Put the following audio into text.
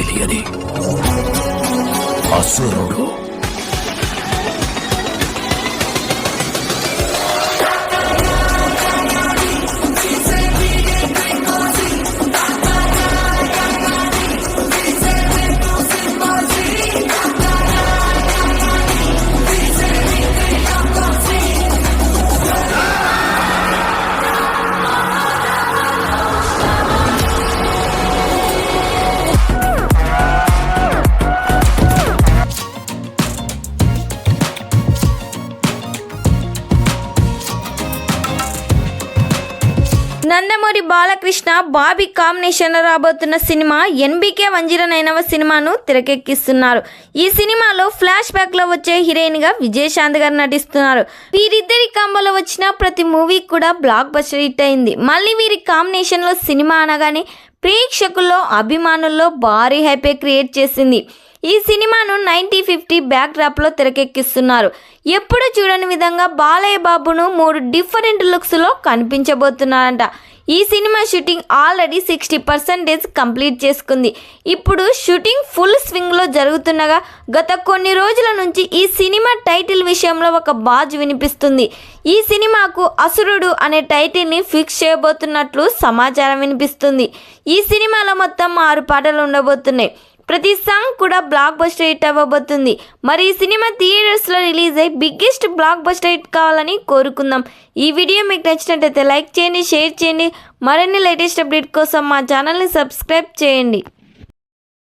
తెలియని అసురుడు. నందమూరి బాలకృష్ణ బాబీ కాంబినేషన్లో రాబోతున్న సినిమా ఎన్బీకే 109వ సినిమాను తెరకెక్కిస్తున్నారు. ఈ సినిమాలో ఫ్లాష్ బ్యాక్లో వచ్చే హీరోయిన్గా విజయశాంతి గారు నటిస్తున్నారు. వీరిద్దరి కాంబోలో వచ్చిన ప్రతి మూవీ కూడా బ్లాక్ బస్టర్ హిట్ అయింది. మళ్ళీ వీరి కాంబినేషన్లో సినిమా అనగానే ప్రేక్షకుల్లో అభిమానుల్లో భారీ హైపే క్రియేట్ చేసింది. ఈ సినిమాను 1950 బ్యాక్ డ్రాప్లో తెరకెక్కిస్తున్నారు. ఎప్పుడు చూడని విధంగా బాలయ్య బాబును 3 డిఫరెంట్ లుక్స్లో కనిపించబోతున్నారంట. ఈ సినిమా షూటింగ్ ఆల్రెడీ 60% కంప్లీట్ చేసుకుంది. ఇప్పుడు షూటింగ్ ఫుల్ స్వింగ్లో జరుగుతుండగా గత కొన్ని రోజుల నుంచి ఈ సినిమా టైటిల్ విషయంలో ఒక బాజు వినిపిస్తుంది. ఈ సినిమాకు అసురుడు అనే టైటిల్ని ఫిక్స్ చేయబోతున్నట్లు సమాచారం వినిపిస్తుంది. ఈ సినిమాలో మొత్తం 6 పాటలు ఉండబోతున్నాయి. ప్రతి సాంగ్ కూడా బ్లాక్ బస్టర్ హిట్ అవ్వబోతుంది. మరి ఈ సినిమా థియేటర్స్లో రిలీజ్ అయ్యి బిగ్గెస్ట్ బ్లాక్ బస్టర్ హిట్ కావాలని కోరుకుందాం. ఈ వీడియో మీకు నచ్చినట్టయితే లైక్ చేయండి, షేర్ చేయండి. మరిన్ని లేటెస్ట్ అప్డేట్ కోసం మా ఛానల్ని సబ్స్క్రైబ్ చేయండి.